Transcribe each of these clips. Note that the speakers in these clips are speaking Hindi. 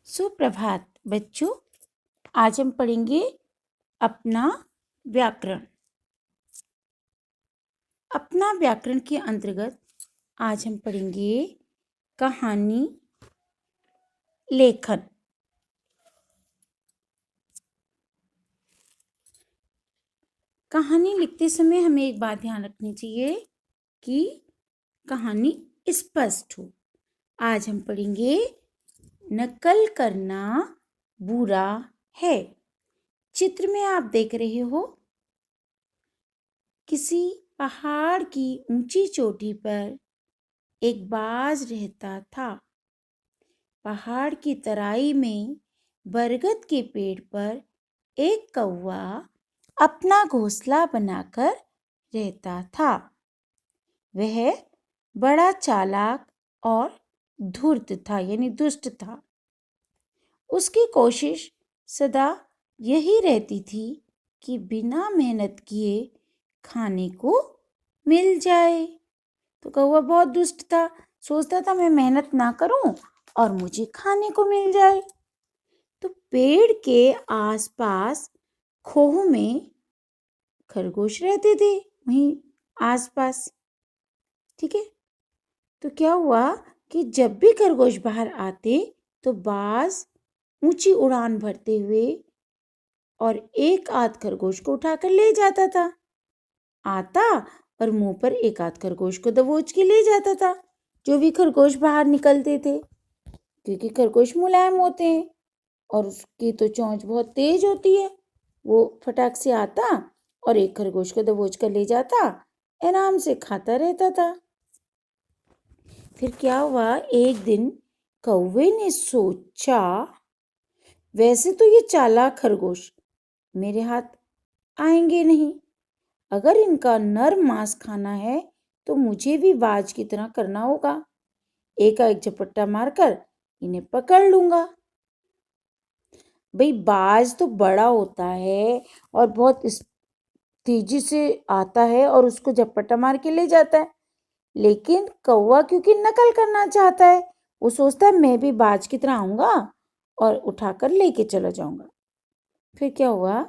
सुप्रभात बच्चों। आज हम पढ़ेंगे अपना व्याकरण। अपना व्याकरण के अंतर्गत आज हम पढ़ेंगे कहानी लेखन। कहानी लिखते समय हमें एक बात ध्यान रखनी चाहिए कि कहानी स्पष्ट हो। आज हम पढ़ेंगे नकल करना बुरा है। चित्र में आप देख रहे हो किसी पहाड़ की ऊंची चोटी पर एक बाज रहता था। पहाड़ की तराई में बरगद के पेड़ पर एक कौवा अपना घोंसला बनाकर रहता था। वह बड़ा चालाक और धूर्त था, यानी दुष्ट था। उसकी कोशिश सदा यही रहती थी कि बिना मेहनत किए खाने को मिल जाए। तो कौवा बहुत दुष्ट था, सोचता था मैं मेहनत ना करूं और मुझे खाने को मिल जाए। तो पेड़ के आसपास खोह में खरगोश रहते थे, वहीं आसपास। ठीक है। तो क्या हुआ कि जब भी खरगोश बाहर आते तो बाज ऊंची उड़ान भरते हुए और एक आध खरगोश को उठाकर ले जाता था। आता और मुंह पर एक आध खरगोश को दबोच के ले जाता था। जो भी खरगोश बाहर निकलते थे, क्योंकि खरगोश मुलायम होते हैं और उसकी तो चोंच बहुत तेज होती है। वो फटाक से आता और एक खरगोश को दबोच कर ले जाता, आराम से खाता रहता था। फिर क्या हुआ, एक दिन कौवे ने सोचा वैसे तो ये चालाक खरगोश मेरे हाथ आएंगे नहीं, अगर इनका नर मांस खाना है तो मुझे भी बाज की तरह करना होगा। एक झपट्टा मारकर इन्हें पकड़ लूंगा। भाई बाज तो बड़ा होता है और बहुत तेजी से आता है और उसको झपट्टा मार के ले जाता है, लेकिन कौवा क्योंकि नकल करना चाहता है, वो सोचता है मैं भी बाज की तरह आऊंगा और उठाकर लेके चला जाऊंगा। फिर क्या हुआ,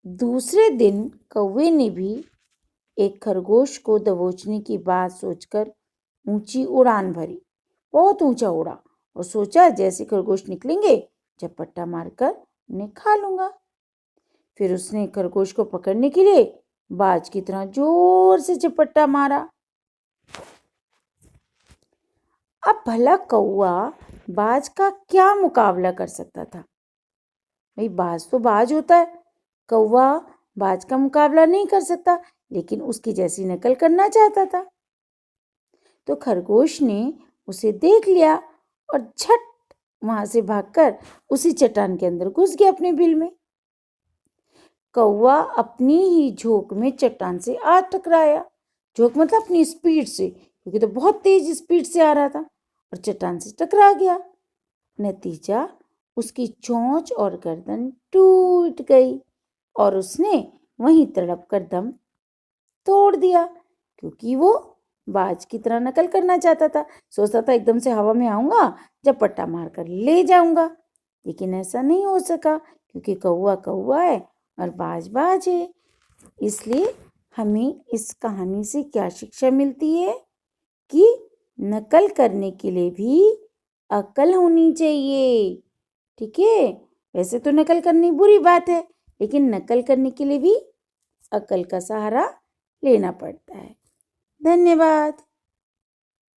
दूसरे दिन कौवे ने भी एक खरगोश को दबोचने की बात सोचकर ऊंची उड़ान भरी। बहुत ऊंचा उड़ा और सोचा जैसे खरगोश निकलेंगे झपट्टा मारकर उन्हें खा लूंगा। फिर उसने खरगोश को पकड़ने के लिए बाज की तरह जोर से झपट्टा मारा। अब भला कौवा बाज का क्या मुकाबला कर सकता था? भाई बाज तो बाज होता है, कौवा बाज का मुकाबला नहीं कर सकता, लेकिन उसकी जैसी नकल करना चाहता था। तो खरगोश ने उसे देख लिया और झट वहां से भागकर उसी चट्टान के अंदर घुस गया अपने बिल में। कौवा अपनी ही झोंक में चट्टान से आ टकराया। झोंक मतलब अपनी स्पीड से, क्योंकि तो बहुत तेज स्पीड से आ रहा था और चट्टान से टकरा गया। नतीजा, उसकी चोंच और गर्दन टूट गई और उसने वहीं तड़प कर दम तोड़ दिया, क्योंकि वो बाज की तरह नकल करना चाहता था। सोचता था एकदम से हवा में आऊंगा, झपट्टा मारकर ले जाऊंगा, लेकिन ऐसा नहीं हो सका, क्योंकि कौवा कौवा है और बाज बाज है। इसलिए हमें इस कहानी से क्या शिक्षा मिलती है कि नकल करने के लिए भी अक्ल होनी चाहिए। ठीक है। वैसे तो नकल करनी बुरी बात है, लेकिन नकल करने के लिए भी अक्ल का सहारा लेना पड़ता है। धन्यवाद।